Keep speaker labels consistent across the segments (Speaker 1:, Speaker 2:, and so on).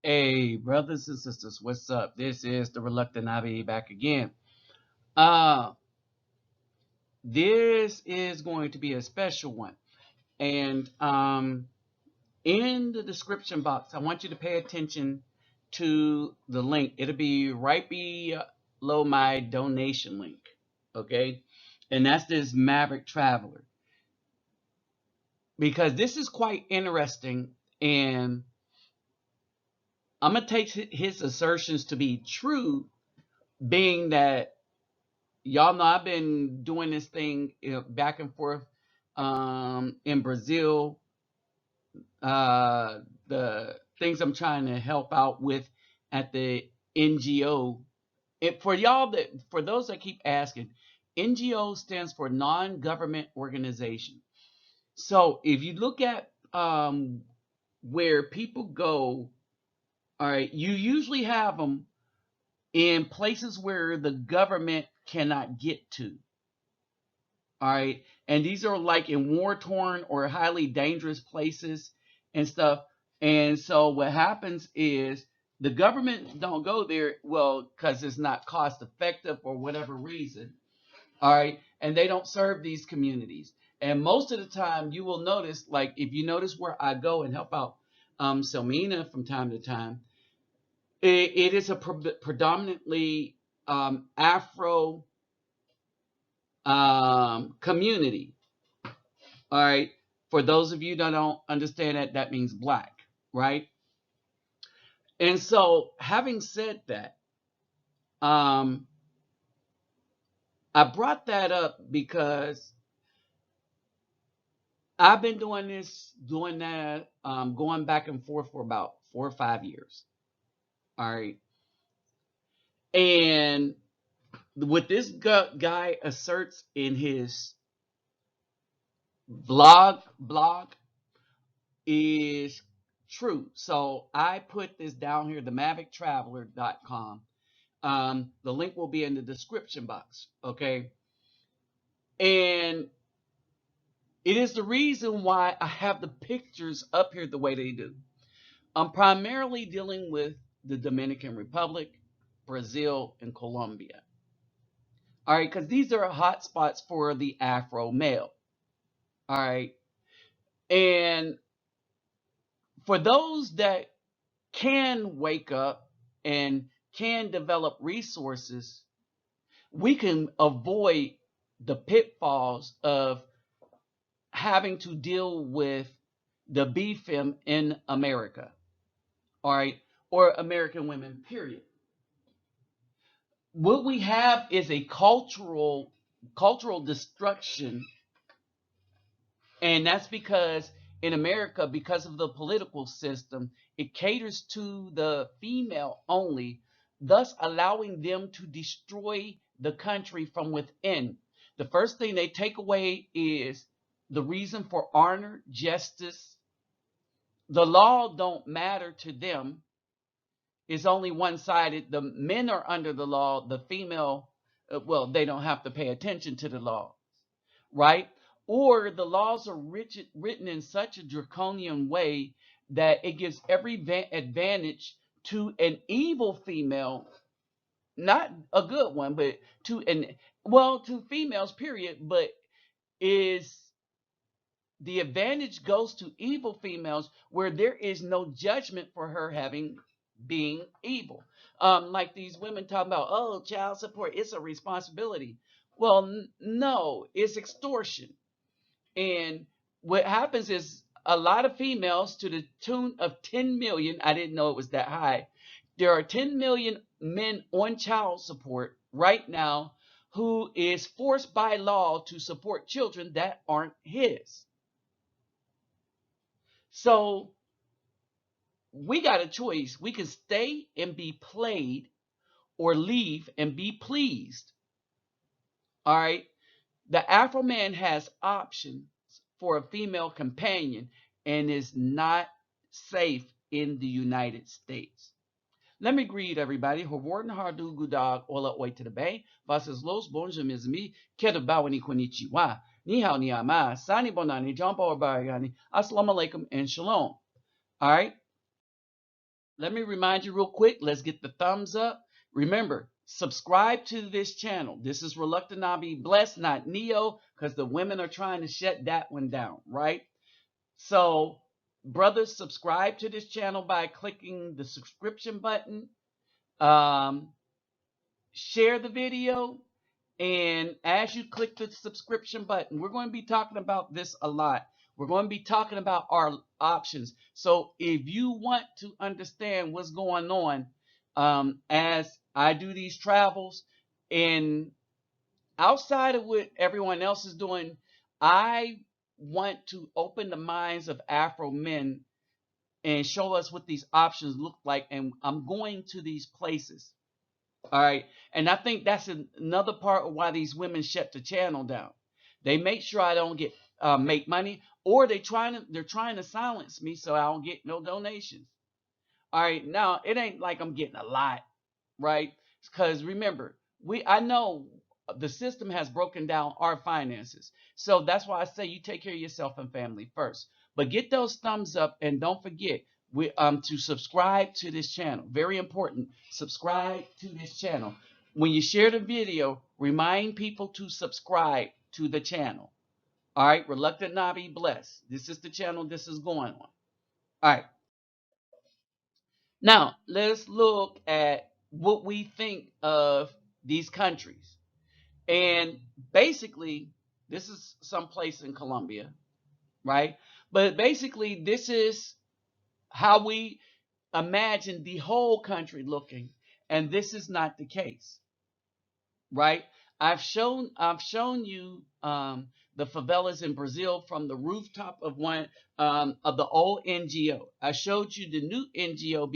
Speaker 1: Hey, brothers and sisters, what's up? This is the Reluctant Abi back again. Uh, this is going to be a special one. And in the description box, I want you to pay attention to the link. It'll be right below my donation link. Okay. And that's this Maverick Traveler. Because this is quite interesting. And I'm going to take his assertions to be true, being that y'all know I've been doing this thing back and forth in Brazil. The things I'm trying to help out with at the NGO. For those that keep asking, NGO stands for non-government organization. So if you look at where people go, all right, you usually have them in places where the government cannot get to. All right. And these are like in war torn or highly dangerous places and stuff. And so what happens is the government don't go there, well, because it's not cost effective for whatever reason. All right. And they don't serve these communities. And most of the time you will notice, like if you notice where I go and help out Selmina from time to time, it is a predominantly Afro community. All right. For those of you that don't understand that, that means black, right? And so, having said that, um, I brought that up because I've been doing that, going back and forth for about 4 or 5 years. All right. And what this guy asserts in his blog is true. So I put this down here, themavictraveler.com. The link will be in the description box. Okay. And it is the reason why I have the pictures up here the way they do. I'm primarily dealing with the Dominican Republic, Brazil, and Colombia. All right, because these are hot spots for the Afro male. All right. And for those that can wake up and can develop resources, we can avoid the pitfalls of having to deal with the BFM in America, all right, or American women, period. What we have is a cultural destruction, and that's because in America, because of the political system, it caters to the female only, thus allowing them to destroy the country from within. The first thing they take away is the reason for honor, justice. The law don't matter to them. It's only one-sided. The men are under the law. The female, well, they don't have to pay attention to the law, right? Or the laws are written in such a draconian way that it gives every advantage to an evil female, not a good one, but to females, period. But is the advantage goes to evil females where there is no judgment for her having being evil. Like these women talking about, oh, child support, it's a responsibility. Well, no, it's extortion. And what happens is a lot of females, to the tune of 10 million, I didn't know it was that high. There are 10 million men on child support right now who is forced by law to support children that aren't his. So we got a choice. We can stay and be played or leave and be pleased. All right. The Afro man has options for a female companion and is not safe in the United States. Let me greet everybody. Hawarden Hardu Gudag Ola Oita Bay, Vasas Los Bonjamizmi, Kedabawani Konichiwa, Ni hao ni ama, Sani Bonani, Jumbo Baragani, Assalamu alaikum and Shalom. All right. let me remind you real quick. Let's get the thumbs up. Remember, subscribe to this channel. This is Reluctant I Be Blessed, not Neo, because the women are trying to shut that one down, right? So, brothers, subscribe to this channel by clicking the subscription button. Um, Share the video. And as you click the subscription button, we're going to be talking about this a lot. We're going to be talking about our options. So if you want to understand what's going on as I do these travels and outside of what everyone else is doing, I want to open the minds of Afro men and show us what these options look like. And I'm going to these places. All right. And I think that's another part of why these women shut the channel down. They make sure I don't get make money, or they're trying to silence me so I don't get no donations. All right. Now it ain't like I'm getting a lot, right? Because remember, I know the system has broken down our finances. So that's why I say you take care of yourself and family first. But get those thumbs up and don't forget to subscribe to this channel. Very important. Subscribe to this channel. When you share the video, remind people to subscribe to the channel. All right, Reluctant Nabi Blessed. This is the channel this is going on. All right. Now, let's look at what we think of these countries. And basically, this is someplace in Colombia, right? But basically, this is how we imagine the whole country looking. And this is not the case, right? I've shown you the favelas in Brazil from the rooftop of one of the old NGO. I showed you the new NGO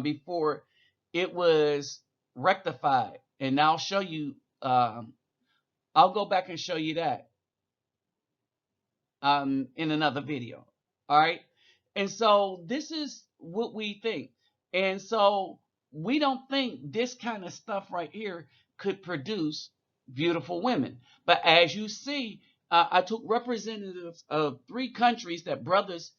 Speaker 1: before it was rectified, and I'll show you. I'll go back and show you that in another video. All right. And so this is what we think. And so we don't think this kind of stuff right here could produce beautiful women. But as you see, I took representatives of 3 countries that brothers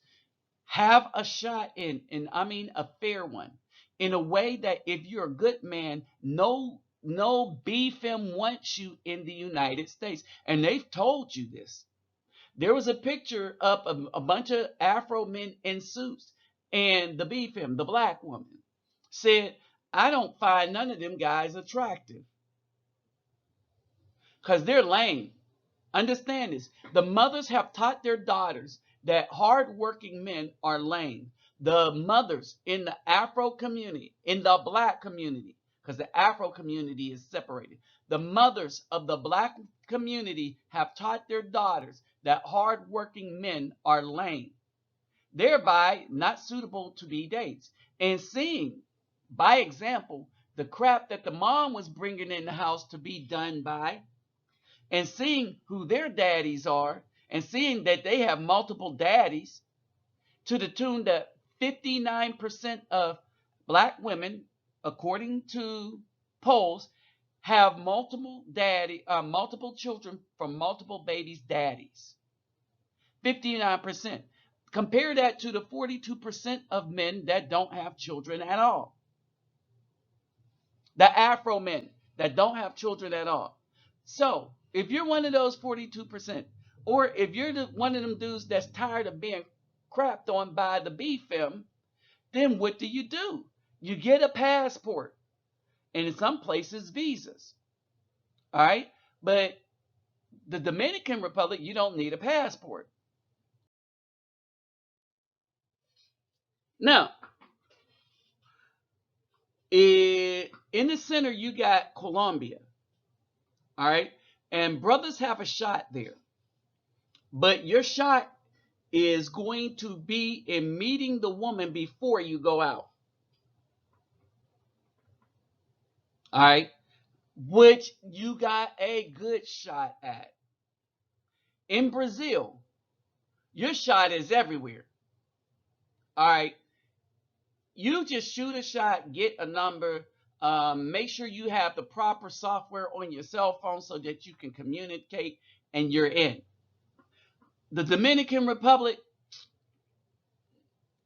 Speaker 1: have a shot in, and I mean a fair one, in a way that if you're a good man, no BFM wants you in the United States. And they've told you this. There was a picture up of a bunch of Afro men in suits, and the BFM, the black woman, said, I don't find none of them guys attractive because they're lame. Understand this. The mothers have taught their daughters that hardworking men are lame. The mothers in the Afro community, in the black community, because the Afro community is separated. The mothers of the black community have taught their daughters that hardworking men are lame, thereby not suitable to be dates. And seeing, by example, the crap that the mom was bringing in the house to be done by, and seeing who their daddies are, and seeing that they have multiple daddies, to the tune that 59% of black women, according to polls, have multiple children from multiple babies' daddies. 59%. Compare that to the 42% of men that don't have children at all. The Afro men that don't have children at all. So, if you're one of those 42%, or if you're one of them dudes that's tired of being crapped on by the BFM, then what do? You get a passport, and in some places, visas. All right? But the Dominican Republic, you don't need a passport. Now, in the center, you got Colombia. All right? And brothers have a shot there. But your shot is going to be in meeting the woman before you go out. All right? Which you got a good shot at. In Brazil, your shot is everywhere. All right? You just shoot a shot, get a number, make sure you have the proper software on your cell phone so that you can communicate, and you're in. The Dominican Republic,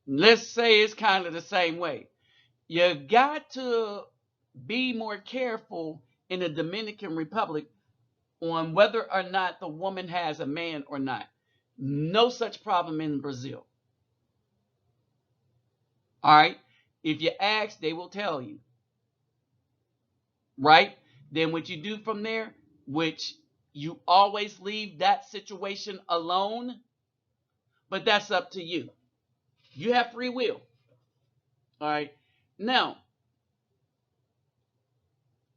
Speaker 1: let's say it's kind of the same way. You got to be more careful in the Dominican Republic on whether or not the woman has a man or not. No such problem in Brazil. All right. If you ask, they will tell you. Right? Then what you do from there, which you always leave that situation alone, but that's up to you. You have free will. All right. Now,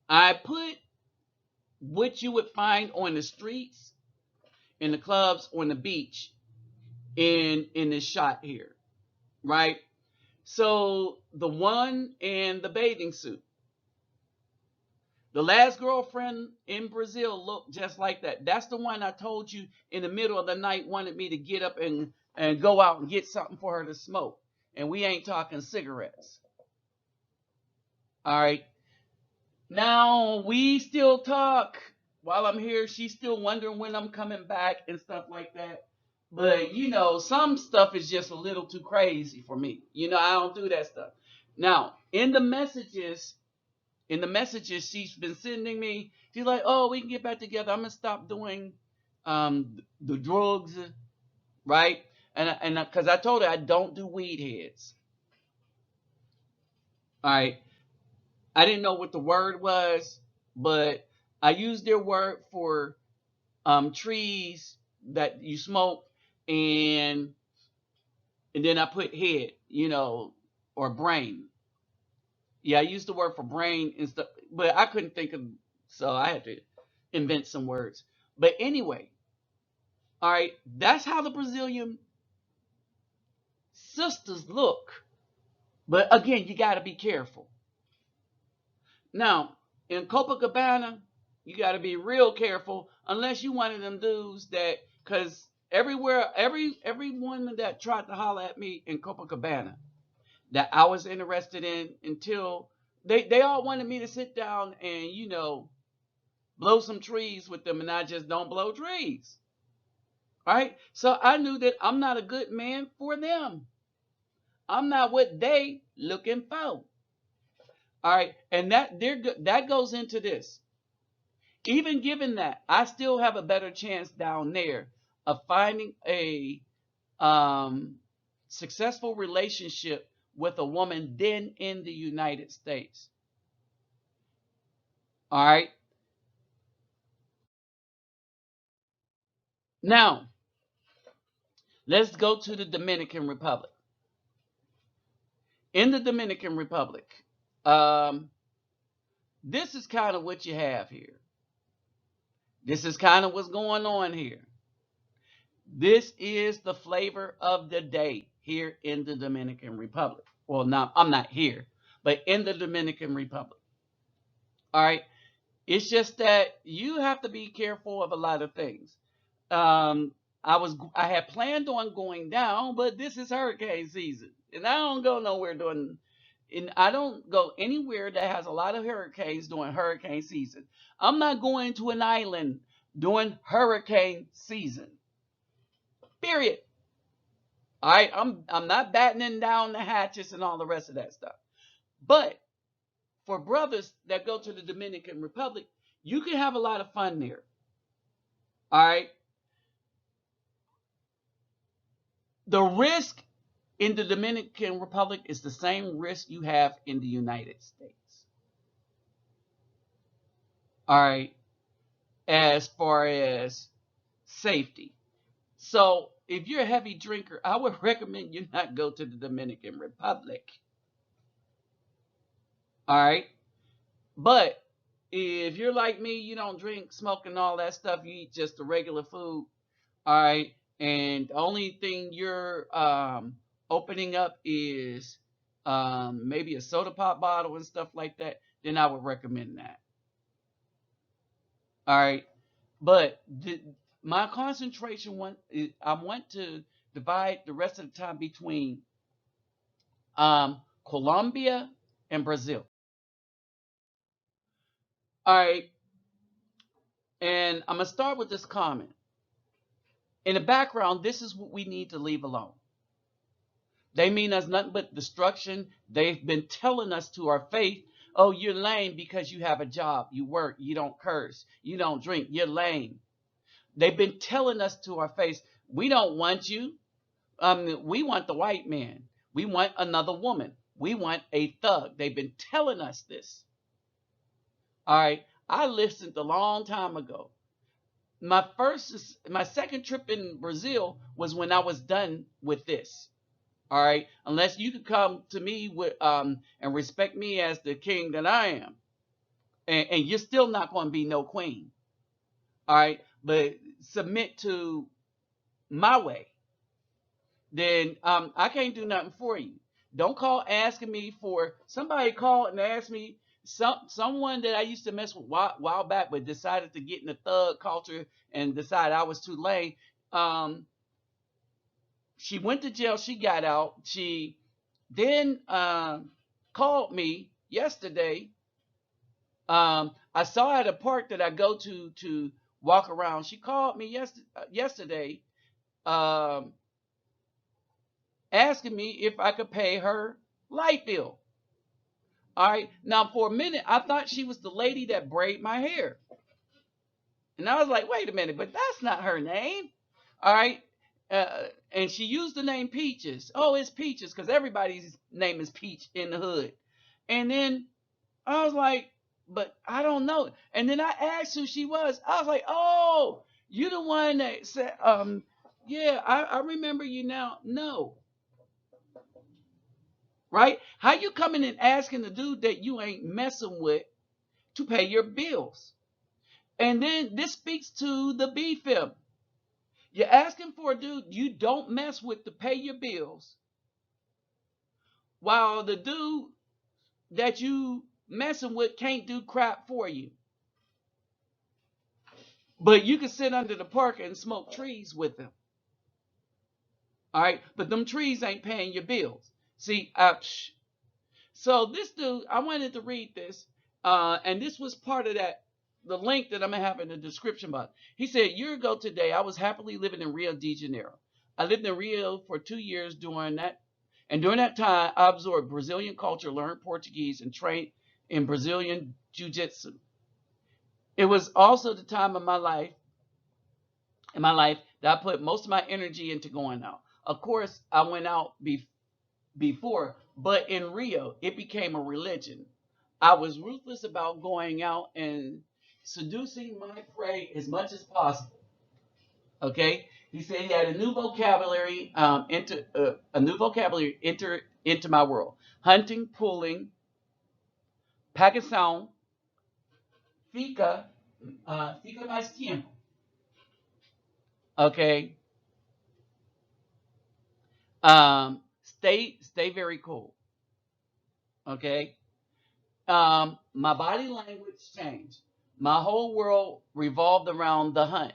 Speaker 1: I put what you would find on the streets, in the clubs, on the beach, in this shot here, right? So the one in the bathing suit, the last girlfriend in Brazil looked just like that. That's the one I told you in the middle of the night wanted me to get up and go out and get something for her to smoke. And we ain't talking cigarettes. All right. Now we still talk while I'm here. She's still wondering when I'm coming back and stuff like that. But some stuff is just a little too crazy for me. I don't do that stuff. Now, in the messages she's been sending me, she's like, "Oh, we can get back together. I'm gonna stop doing the drugs, right?" And because I told her I don't do weed heads. All right, I didn't know what the word was, but I used their word for trees that you smoke, and then I put head, or brain. Yeah, I used the word for brain and stuff, but I couldn't think of, so I had to invent some words. But anyway, all right, that's how the Brazilian sisters look. But again, you got to be careful. Now, in Copacabana, you got to be real careful unless you one of them dudes that, because everywhere, every woman that tried to holler at me in Copacabana that I was interested in until they all wanted me to sit down and blow some trees with them, and I just don't blow trees. All right, so I knew that I'm not a good man for them. I'm not what they looking for. All right, and that goes into this. Even given that, I still have a better chance down there of finding a successful relationship with a woman than in the United States. All right. Now, let's go to the Dominican Republic. In the Dominican Republic, um, this is kind of what you have here. This is kind of what's going on here. This is the flavor of the day here in the Dominican Republic. Well, now I'm not here, but in the Dominican Republic. All right. It's just that you have to be careful of a lot of things. Um, I had planned on going down, but this is hurricane season, and I don't go nowhere during, and I don't go anywhere that has a lot of hurricanes during hurricane season. I'm not going to an island during hurricane season. Period. All right, I'm not battening down the hatches and all the rest of that stuff. But for brothers that go to the Dominican Republic, you can have a lot of fun there. All right. The risk in the Dominican Republic is the same risk you have in the United States. All right. As far as safety. So if you're a heavy drinker, I would recommend you not go to the Dominican Republic. All right. But if you're like me, you don't drink, smoke, and all that stuff, you eat just the regular food. All right. And the only thing you're opening up is maybe a soda pop bottle and stuff like that, then I would recommend that. All right. But my concentration I want to divide the rest of the time between Colombia and Brazil. All right. And I'm going to start with this comment. In the background, this is what we need to leave alone. They mean us nothing but destruction. They've been telling us to our face, oh, you're lame because you have a job, you work, you don't curse, you don't drink, you're lame. They've been telling us to our face, we don't want you. We want the white man. We want another woman. We want a thug. They've been telling us this. All right. I listened a long time ago. My second trip in Brazil was when I was done with this. All right. Unless you could come to me with and respect me as the king that I am, and you're still not going to be no queen. All right. But submit to my way, then I can't do nothing for you. Don't call asking me for somebody called and asked me someone that I used to mess with while back, but decided to get in the thug culture and decided I was too lame. Um, she went to jail. She got out. She then called me yesterday. I saw her at a park that I go to walk around. She called me yesterday. Um, Asking me if I could pay her light bill. All right. Now, for a minute, I thought she was the lady that braid my hair. And I was like, wait a minute, but that's not her name. All right. And she used the name Peaches. Oh, it's Peaches because everybody's name is Peach in the hood. And then I was like, but I don't know. And then I asked who she was. I was like, oh, you the one that said, yeah, I remember you now. No, right? How you coming and asking the dude that you ain't messing with to pay your bills? And then this speaks to the B film. You're asking for a dude you don't mess with to pay your bills, while the dude that you messing with can't do crap for you. But you can sit under the park and smoke trees with him. All right, but them trees ain't paying your bills. See, so this dude, I wanted to read this, and this was part of the link that I'm gonna have in the description box. He said, "A year ago today, I was happily living in Rio de Janeiro. I lived in Rio for 2 years during that time, I absorbed Brazilian culture, learned Portuguese, and trained in Brazilian jiu-jitsu. It was also the time of my life that I put most of my energy into going out. Of course, I went out before, but in Rio, it became a religion. I was ruthless about going out and seducing my prey as much as possible. Okay, he said he had a new vocabulary enter into my world: hunting, pulling, Pakistan, fica, fica mais tiempo. Okay, stay very cool. Okay, my body language changed. My whole world revolved around the hunt.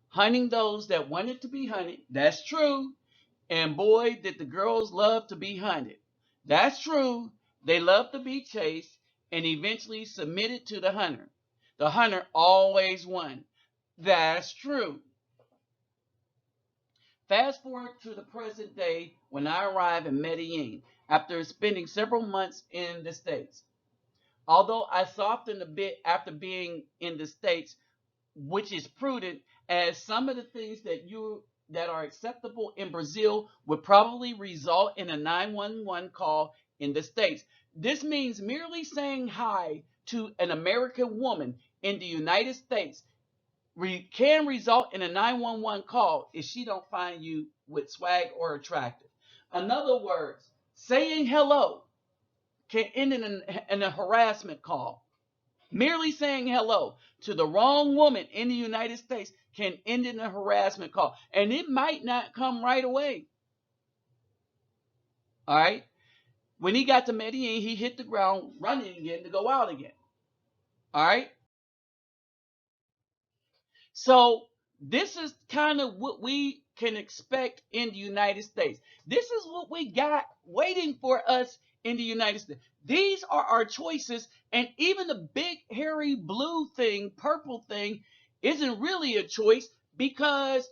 Speaker 1: Hunting those that wanted to be hunted. That's true. And boy, did the girls love to be hunted. That's true. They love to be chased and eventually submitted to the hunter. The hunter always won. That's true. Fast forward to the present day when I arrive in Medellin after spending several months in the States. Although I softened a bit after being in the States, which is prudent, as some of the things that are acceptable in Brazil would probably result in a 911 call in the States. This means merely saying hi to an American woman in the United States can result in a 911 call if she don't find you with swag or attractive. In other words, saying hello can end in a harassment call. Merely saying hello to the wrong woman in the United States can end in a harassment call. And it might not come right away. All right. When he got to Medellin, he hit the ground running again to go out again. All right. So this is kind of what we can expect in the United States. This is what we got waiting for us in the United States. These are our choices, and even the big hairy blue thing, purple thing, isn't really a choice because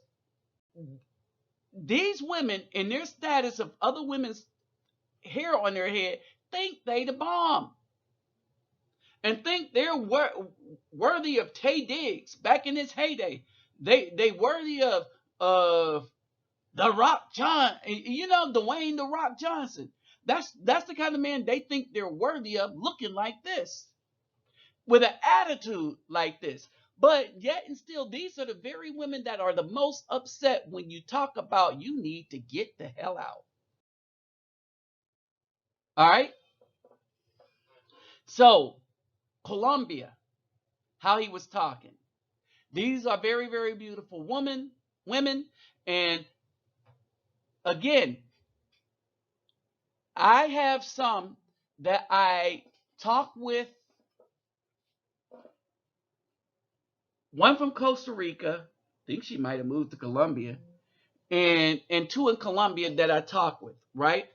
Speaker 1: these women in their status of other women's hair on their head think they the bomb and think they're worthy of Tay Diggs back in his heyday. They worthy of the Rock John, Dwayne the Rock Johnson. That's the kind of man they think they're worthy of, looking like this, with an attitude like this. But yet and still, these are the very women that are the most upset when you talk about you need to get the hell out. All right. So Colombia, how he was talking. These are very, very beautiful women. And again, I have some that I talk with, one from Costa Rica, I think she might have moved to Colombia, and two in Colombia that I talk with, right?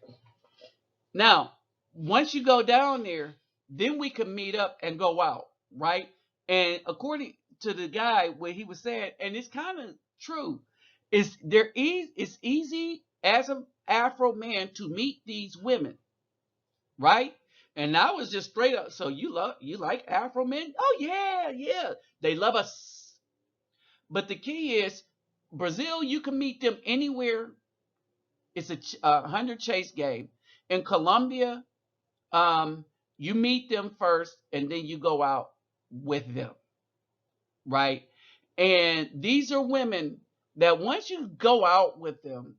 Speaker 1: Now, once you go down there, then we can meet up and go out, right? And according to the guy, what he was saying, and it's kind of true, it's easy as an Afro man to meet these women, right? And I was just straight up. So you like Afro men? Oh yeah, yeah. They love us. But the key is Brazil. You can meet them anywhere. It's a 100 chase game. In Colombia, you meet them first, and then you go out with them, right? And these are women that once you go out with them,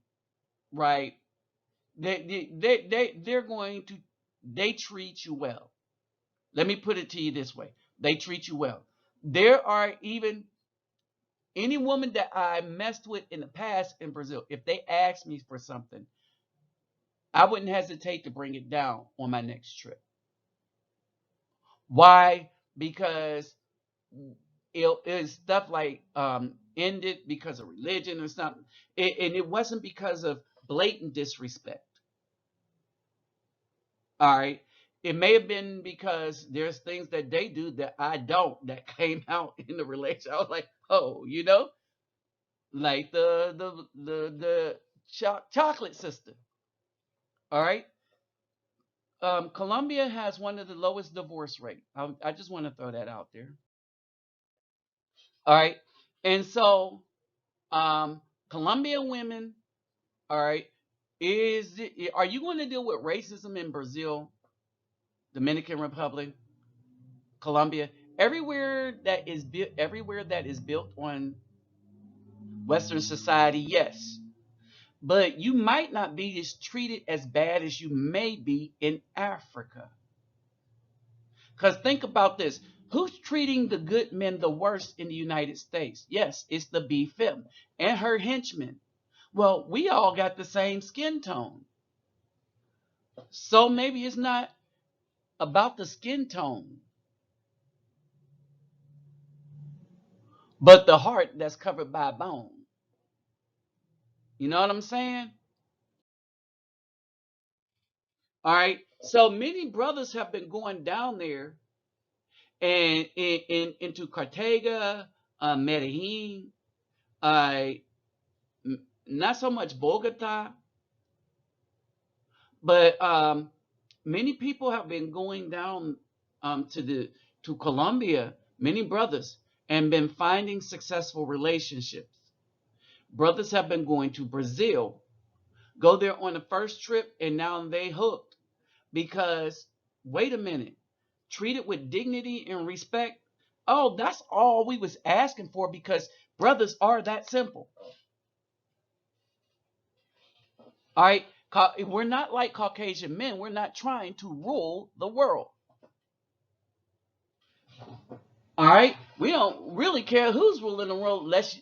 Speaker 1: right? They're going to they treat you well. Let me put it to you this way: they treat you well. There are even any woman that I messed with in the past in Brazil. If they asked me for something, I wouldn't hesitate to bring it down on my next trip. Why? Because it's stuff like ended because of religion or something, and it wasn't because of blatant disrespect. All right. It may have been because there's things that they do that I don't that came out in the relationship. I was like, oh, like the chocolate sister. All right. Colombia has one of the lowest divorce rate. I just want to throw that out there. All right. And so, Colombian women, all right, are you going to deal with racism in Brazil, Dominican Republic, Colombia, everywhere that is built on Western society? Yes, but you might not be as treated as bad as you may be in Africa. Because think about this: who's treating the good men the worst in the United States? Yes, it's the B-Fem and her henchmen. Well, we all got the same skin tone, so maybe it's not about the skin tone, but the heart that's covered by bone. You know what I'm saying? All right. So many brothers have been going down there and into Cartagena, Medellin, uh, not so much Bogota, but many people have been going down to Colombia. Many brothers and been finding successful relationships. Brothers have been going to Brazil, go there on the first trip, and now they hooked because wait a minute, treated with dignity and respect. Oh, that's all we was asking for because brothers are that simple. All right, we're not like Caucasian men. We're not trying to rule the world. All right, we don't really care who's ruling the world unless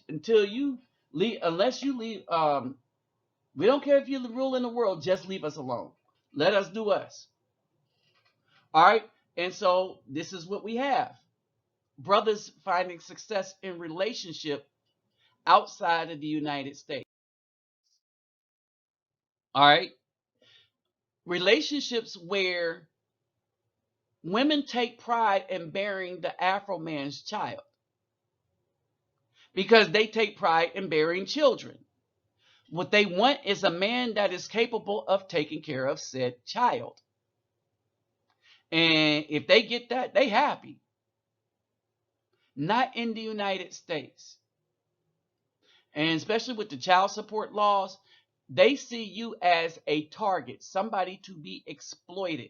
Speaker 1: you leave. We don't care if you rule in the world. Just leave us alone. Let us do us. All right, and so this is what we have: brothers finding success in relationship outside of the United States. All right, relationships where women take pride in bearing the Afro man's child because they take pride in bearing children. What they want is a man that is capable of taking care of said child. And if they get that, they happy. Not in the United States. And especially with the child support laws, they see you as a target, somebody to be exploited.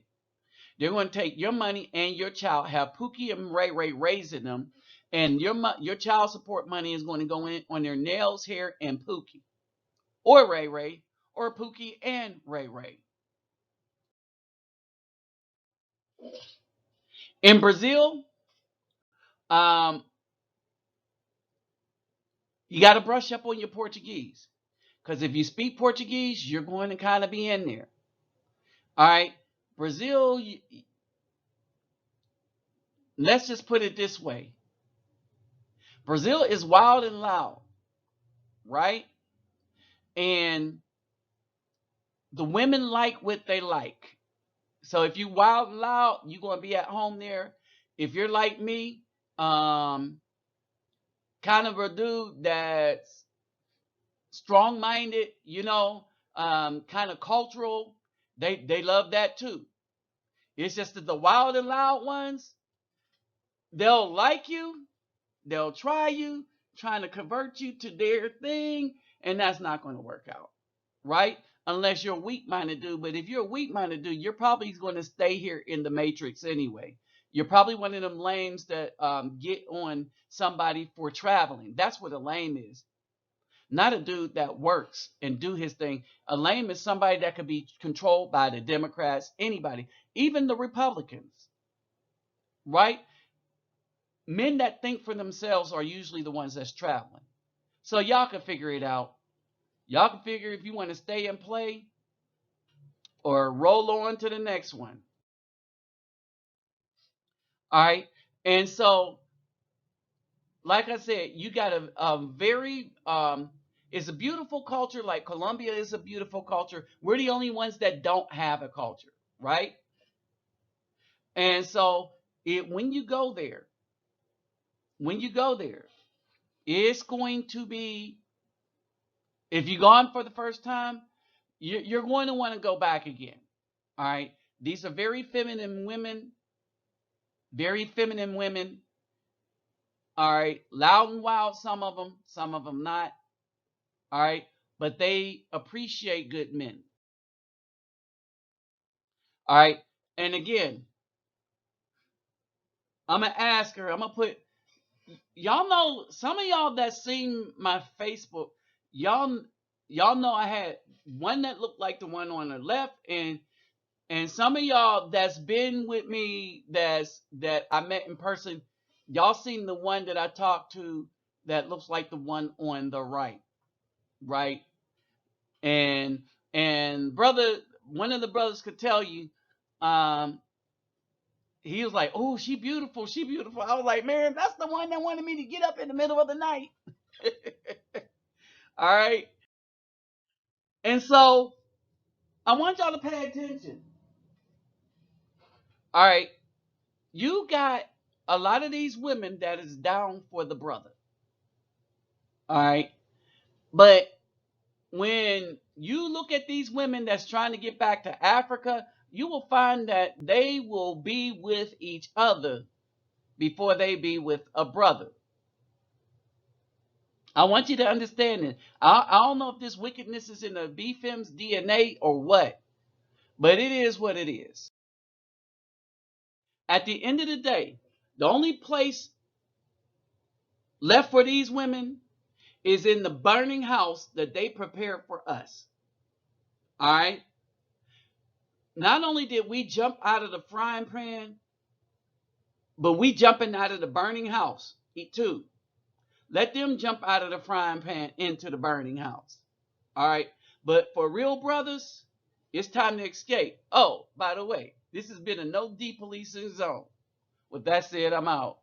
Speaker 1: They're going to take your money and your child, have Pookie and Ray Ray raising them, and your child support money is going to go in on their nails, hair, and Pookie, or Ray Ray, or Pookie and Ray Ray. In Brazil, um, you got to brush up on your Portuguese, because if you speak Portuguese, you're going to kind of be in there. All right, Brazil. Let's just put it this way: Brazil is wild and loud, right? And the women like what they like. So if you wild and loud, you're gonna be at home there. If you're like me, kind of a dude that's strong-minded, kind of cultural, they love that too. It's just that the wild and loud ones, they'll like you, they'll try you, trying to convert you to their thing, and that's not going to work out, right? Unless you're a weak-minded dude. But if you're a weak-minded dude, you're probably going to stay here in the matrix anyway. You're probably one of them lames that get on somebody for traveling. That's what a lame is. Not a dude that works and do his thing. A lame is somebody that could be controlled by the Democrats, anybody, even the Republicans, right? Men that think for themselves are usually the ones that's traveling. So y'all can figure it out. Y'all can figure if you want to stay and play or roll on to the next one. All right. And so, like I said, you got a very, it's a beautiful culture. Like Colombia is a beautiful culture. We're the only ones that don't have a culture, right? And so, when you go there, it's going to be, if you're gone for the first time, you're going to want to go back again. All right. These are very feminine women. Very feminine women. All right. Loud and wild, some of them not. All right. But they appreciate good men. All right. And again, I'm going to ask her, I'm going to put, y'all know, some of y'all that seen my Facebook, y'all know I had one that looked like the one on the left, and some of y'all that's been with me that I met in person, y'all seen the one that I talked to that looks like the one on the right, right? And brother, one of the brothers could tell you, um, he was like, "Oh, she beautiful, she beautiful." I was like, "Man, that's the one that wanted me to get up in the middle of the night." All right, and so I want y'all to pay attention. All right, you got a lot of these women that is down for the brother. All right. But when you look at these women that's trying to get back to Africa, you will find that they will be with each other before they be with a brother. I want you to understand it. I don't know if this wickedness is in the BFIM's DNA or what, but it is what it is. At the end of the day, the only place left for these women is in the burning house that they prepared for us. All right. Not only did we jump out of the frying pan, but we jumping out of the burning house too. Let them jump out of the frying pan into the burning house. All right. But for real brothers, it's time to escape. Oh, by the way, this has been a no depolicing zone. With that said, I'm out.